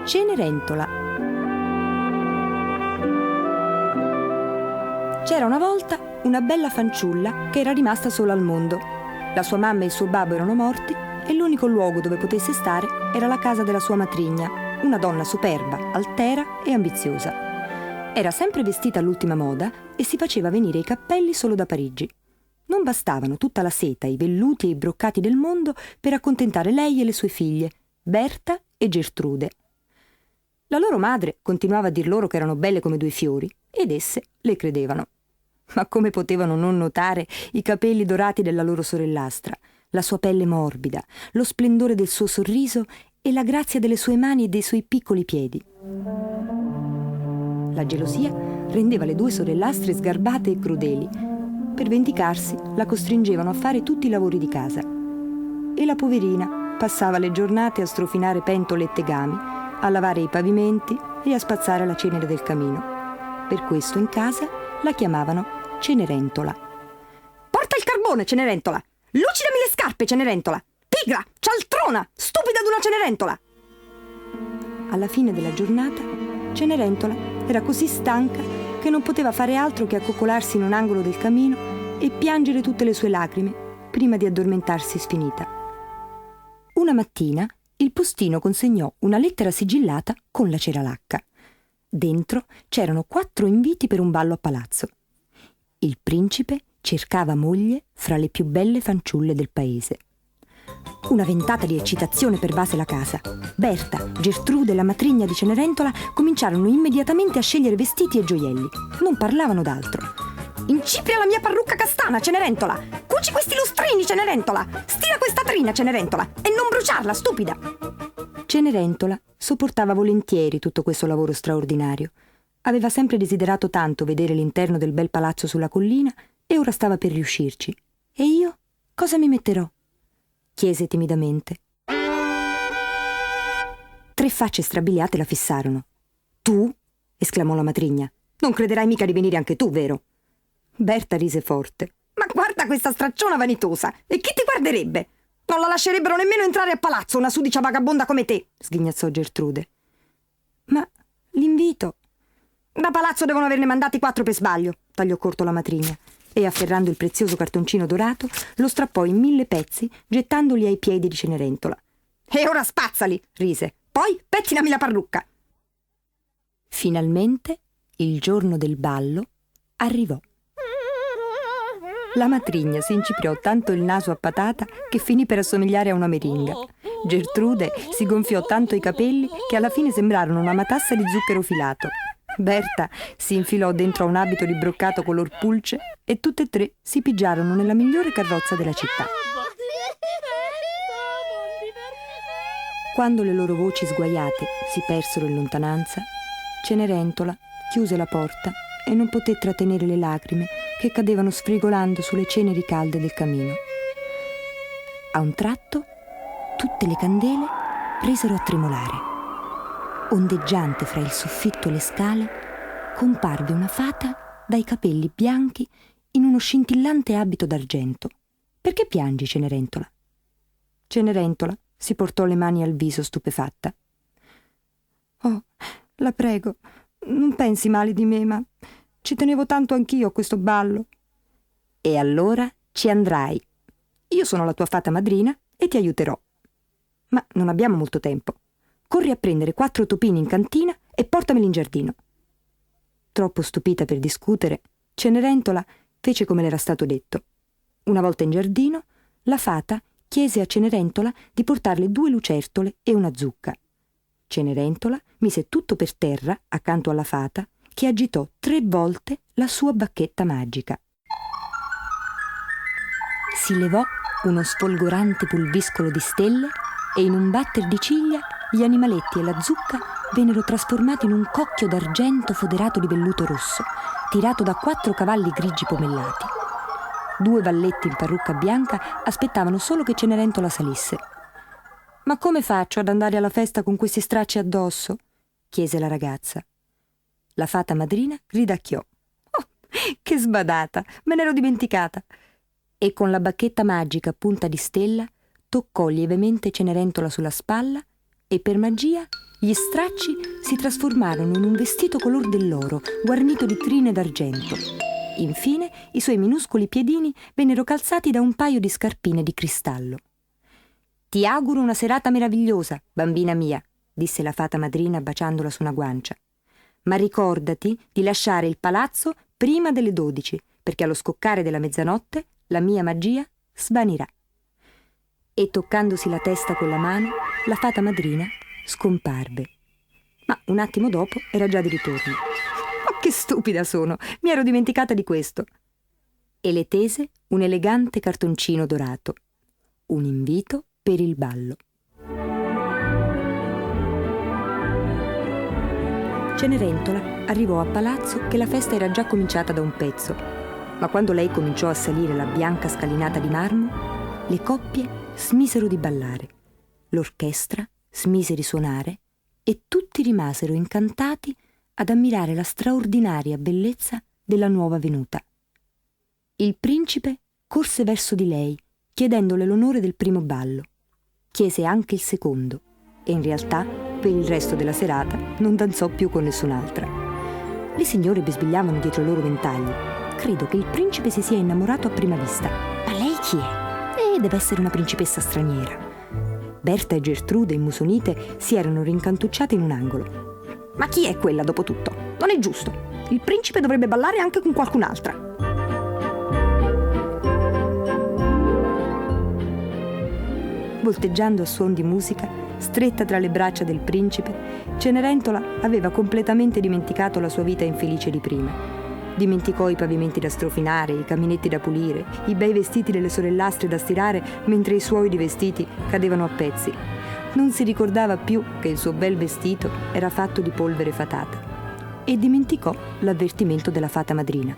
Cenerentola. C'era una volta una bella fanciulla che era rimasta sola al mondo. La sua mamma e il suo babbo erano morti e l'unico luogo dove potesse stare era la casa della sua matrigna, una donna superba, altera e ambiziosa. Era sempre vestita all'ultima moda e si faceva venire i cappelli solo da Parigi. Non bastavano tutta la seta, i velluti e i broccati del mondo per accontentare lei e le sue figlie, Berta e Gertrude. La loro madre continuava a dir loro che erano belle come due fiori ed esse le credevano. Ma come potevano non notare i capelli dorati della loro sorellastra, la sua pelle morbida, lo splendore del suo sorriso e la grazia delle sue mani e dei suoi piccoli piedi? La gelosia rendeva le due sorellastre sgarbate e crudeli. Per vendicarsi la costringevano a fare tutti i lavori di casa. E la poverina passava le giornate a strofinare pentole e tegami, a lavare i pavimenti e a spazzare la cenere del camino. Per questo in casa la chiamavano Cenerentola. «Porta il carbone, Cenerentola! Lucidami le scarpe, Cenerentola! Pigra, cialtrona, stupida d'una Cenerentola!» Alla fine della giornata, Cenerentola era così stanca che non poteva fare altro che accoccolarsi in un angolo del camino e piangere tutte le sue lacrime prima di addormentarsi sfinita. Una mattina il postino consegnò una lettera sigillata con la ceralacca. Dentro c'erano 4 inviti per un ballo a palazzo. Il principe cercava moglie fra le più belle fanciulle del paese. Una ventata di eccitazione pervase la casa. Berta, Gertrude e la matrigna di Cenerentola cominciarono immediatamente a scegliere vestiti e gioielli. Non parlavano d'altro. «Incipria la mia parrucca castana, Cenerentola! Cuci questi lustrini, Cenerentola! Stira questa trina, Cenerentola! E non bruciarla, stupida!» Cenerentola sopportava volentieri tutto questo lavoro straordinario. Aveva sempre desiderato tanto vedere l'interno del bel palazzo sulla collina e ora stava per riuscirci. «E io? Cosa mi metterò?» chiese timidamente. 3 facce strabiliate la fissarono. «Tu?» esclamò la matrigna. «Non crederai mica di venire anche tu, vero?» Berta rise forte. «Ma guarda questa stracciona vanitosa! E chi ti guarderebbe? Non la lascerebbero nemmeno entrare a palazzo una sudicia vagabonda come te!» sghignazzò Gertrude. «Ma l'invito?» «Da palazzo devono averne mandati 4 per sbaglio», tagliò corto la matrigna, e afferrando il prezioso cartoncino dorato lo strappò in 1000 pezzi, gettandoli ai piedi di Cenerentola. «E ora spazzali!» rise. «Poi pettinami la parrucca!» Finalmente il giorno del ballo arrivò. La matrigna si incipriò tanto il naso a patata che finì per assomigliare a una meringa. Gertrude si gonfiò tanto i capelli che alla fine sembrarono una matassa di zucchero filato. Berta si infilò dentro a un abito di broccato color pulce e tutte e 3 si pigiarono nella migliore carrozza della città. Quando le loro voci sguaiate si persero in lontananza, Cenerentola chiuse la porta e non poté trattenere le lacrime che cadevano sfrigolando sulle ceneri calde del camino. A un tratto tutte le candele presero a tremolare. Ondeggiante fra il soffitto e le scale comparve una fata dai capelli bianchi in uno scintillante abito d'argento. «Perché piangi, Cenerentola?» Cenerentola si portò le mani al viso stupefatta. «Oh, la prego, non pensi male di me, ma ci tenevo tanto anch'io a questo ballo». «E allora ci andrai. Io sono la tua fata madrina e ti aiuterò. Ma non abbiamo molto tempo. Corri a prendere 4 topini in cantina e portameli in giardino». Troppo stupita per discutere, Cenerentola fece come le era stato detto. Una volta in giardino, la fata chiese a Cenerentola di portarle 2 lucertole e una zucca. Cenerentola mise tutto per terra accanto alla fata, che agitò 3 volte la sua bacchetta magica. Si levò uno sfolgorante pulviscolo di stelle e in un batter di ciglia gli animaletti e la zucca vennero trasformati in un cocchio d'argento foderato di velluto rosso, tirato da 4 cavalli grigi pomellati. 2 valletti in parrucca bianca aspettavano solo che Cenerentola salisse. «Ma come faccio ad andare alla festa con questi stracci addosso?» chiese la ragazza. La fata madrina ridacchiò. «Oh, che sbadata! Me n'ero dimenticata!» E con la bacchetta magica a punta di stella toccò lievemente Cenerentola sulla spalla e per magia gli stracci si trasformarono in un vestito color dell'oro, guarnito di trine d'argento. Infine, i suoi minuscoli piedini vennero calzati da un paio di scarpine di cristallo. «Ti auguro una serata meravigliosa, bambina mia», disse la fata madrina baciandola su una guancia. «Ma ricordati di lasciare il palazzo prima delle 12, perché allo scoccare della mezzanotte la mia magia svanirà». E toccandosi la testa con la mano, la fata madrina scomparve. Ma un attimo dopo era già di ritorno. «Ma che stupida sono! Mi ero dimenticata di questo!» E le tese un elegante cartoncino dorato. Un invito per il ballo. Cenerentola arrivò a palazzo che la festa era già cominciata da un pezzo, ma quando lei cominciò a salire la bianca scalinata di marmo, le coppie smisero di ballare, l'orchestra smise di suonare e tutti rimasero incantati ad ammirare la straordinaria bellezza della nuova venuta. Il principe corse verso di lei, chiedendole l'onore del primo ballo. Chiese anche il secondo e in realtà per il resto della serata non danzò più con nessun'altra. Le signore bisbigliavano dietro i loro ventagli. Credo che il principe si sia innamorato a prima vista. Ma lei chi è? Deve essere una principessa straniera. Berta e Gertrude, immusonite, si erano rincantucciate in un angolo. Ma chi è quella dopo tutto? Non è giusto. Il principe dovrebbe ballare anche con qualcun'altra. Volteggiando a suon di musica, stretta tra le braccia del principe, Cenerentola aveva completamente dimenticato la sua vita infelice di prima. Dimenticò i pavimenti da strofinare, i caminetti da pulire, i bei vestiti delle sorellastre da stirare, mentre i suoi di vestiti cadevano a pezzi. Non si ricordava più che il suo bel vestito era fatto di polvere fatata. E dimenticò l'avvertimento della fata madrina.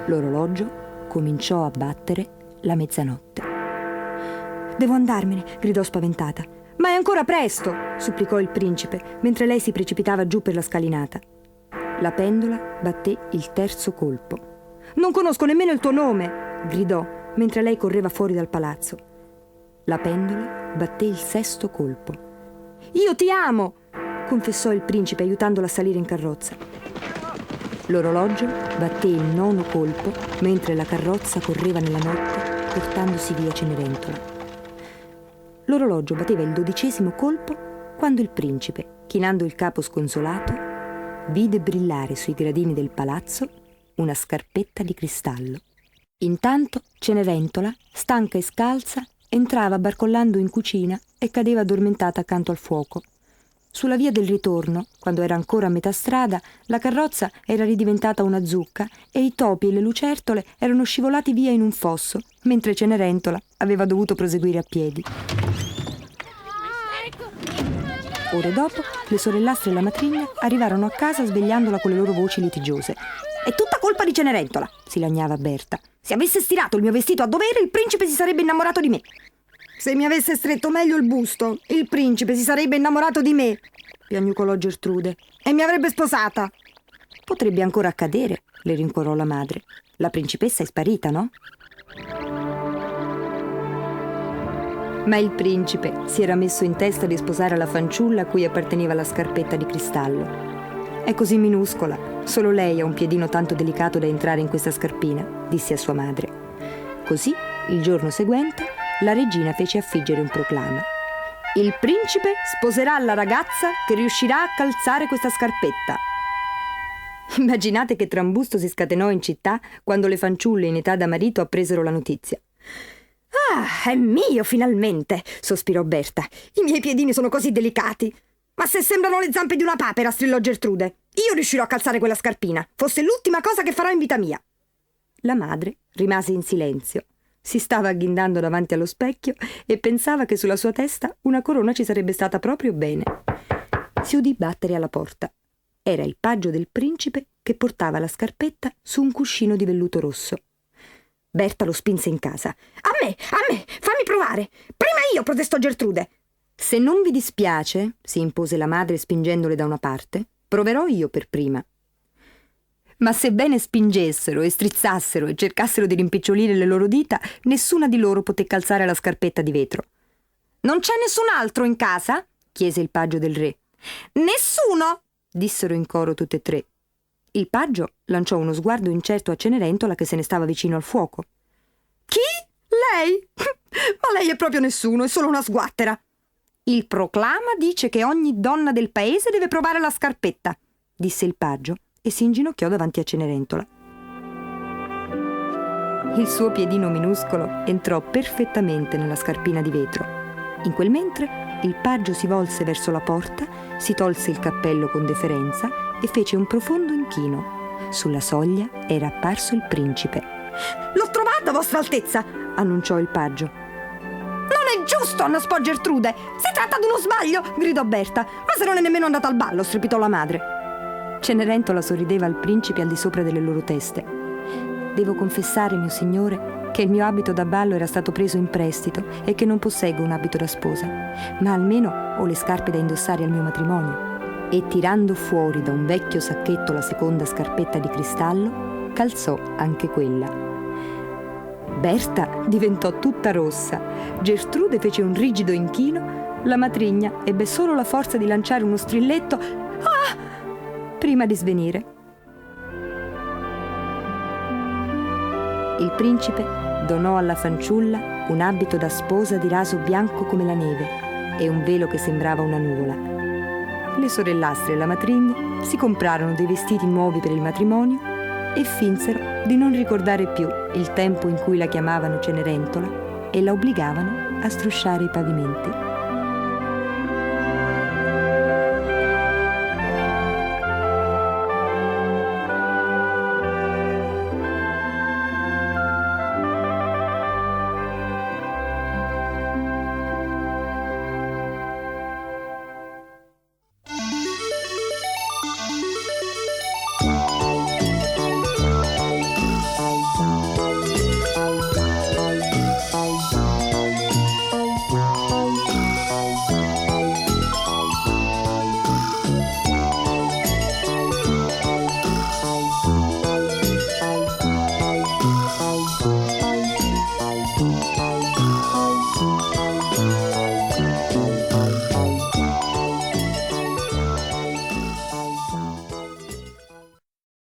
L'orologio cominciò a battere la mezzanotte. «Devo andarmene», gridò spaventata. «Ma è ancora presto», supplicò il principe, mentre lei si precipitava giù per la scalinata. La pendola batté il terzo colpo. «Non conosco nemmeno il tuo nome», gridò, mentre lei correva fuori dal palazzo. La pendola batté il sesto colpo. «Io ti amo», confessò il principe aiutandola a salire in carrozza. L'orologio batté il nono colpo, mentre la carrozza correva nella notte, portandosi via Cenerentola. L'orologio batteva il 12° colpo quando il principe, chinando il capo sconsolato, vide brillare sui gradini del palazzo una scarpetta di cristallo. Intanto Cenerentola, stanca e scalza, entrava barcollando in cucina e cadeva addormentata accanto al fuoco. Sulla via del ritorno, quando era ancora a metà strada, la carrozza era ridiventata una zucca e i topi e le lucertole erano scivolati via in un fosso, mentre Cenerentola aveva dovuto proseguire a piedi. Ore dopo, le sorellastre e la matrigna arrivarono a casa svegliandola con le loro voci litigiose. «È tutta colpa di Cenerentola», si lagnava Berta. «Se avesse stirato il mio vestito a dovere, il principe si sarebbe innamorato di me». «Se mi avesse stretto meglio il busto, il principe si sarebbe innamorato di me», piagnucolò Gertrude, «e mi avrebbe sposata». «Potrebbe ancora accadere», le rincuorò la madre. «La principessa è sparita, no?» Ma il principe si era messo in testa di sposare la fanciulla a cui apparteneva la scarpetta di cristallo. «È così minuscola, solo lei ha un piedino tanto delicato da entrare in questa scarpina», disse a sua madre. Così, il giorno seguente, la regina fece affiggere un proclama. «Il principe sposerà la ragazza che riuscirà a calzare questa scarpetta». Immaginate che trambusto si scatenò in città quando le fanciulle in età da marito appresero la notizia. «Ah, è mio finalmente», sospirò Berta. «I miei piedini sono così delicati». «Ma se sembrano le zampe di una papera», strillò Gertrude. «Io riuscirò a calzare quella scarpina. Fosse l'ultima cosa che farò in vita mia». La madre rimase in silenzio. Si stava agghindando davanti allo specchio e pensava che sulla sua testa una corona ci sarebbe stata proprio bene. Si udì battere alla porta. Era il paggio del principe che portava la scarpetta su un cuscino di velluto rosso. Berta lo spinse in casa. A me, fammi provare. Prima io», protestò Gertrude. «Se non vi dispiace», si impose la madre spingendole da una parte, «proverò io per prima». Ma sebbene spingessero e strizzassero e cercassero di rimpicciolire le loro dita, nessuna di loro poté calzare la scarpetta di vetro. «Non c'è nessun altro in casa?» chiese il paggio del re. «Nessuno!» dissero in coro tutte e tre. Il paggio lanciò uno sguardo incerto a Cenerentola che se ne stava vicino al fuoco. «Chi? Lei? Ma lei è proprio nessuno, è solo una sguattera!» «Il proclama dice che ogni donna del paese deve provare la scarpetta», disse il paggio e si inginocchiò davanti a Cenerentola. Il suo piedino minuscolo entrò perfettamente nella scarpina di vetro. In quel mentre il paggio si volse verso la porta, si tolse il cappello con deferenza e fece un profondo inchino. Sulla soglia era apparso il principe. «L'ho trovata, vostra altezza!» annunciò il paggio. «Non è giusto, annaspò Gertrude! Si tratta di uno sbaglio!» gridò Berta. «Ma se non è nemmeno andata al ballo!» strepitò la madre. Cenerentola sorrideva al principe al di sopra delle loro teste. «Devo confessare, mio signore, che il mio abito da ballo era stato preso in prestito e che non posseggo un abito da sposa, ma almeno ho le scarpe da indossare al mio matrimonio». E tirando fuori da un vecchio sacchetto la seconda scarpetta di cristallo, calzò anche quella. Berta diventò tutta rossa, Gertrude fece un rigido inchino, la matrigna ebbe solo la forza di lanciare uno strilletto «Ah!» prima di svenire. Il principe donò alla fanciulla un abito da sposa di raso bianco come la neve e un velo che sembrava una nuvola. Le sorellastre e la matrigna si comprarono dei vestiti nuovi per il matrimonio e finsero di non ricordare più il tempo in cui la chiamavano Cenerentola e la obbligavano a strusciare i pavimenti.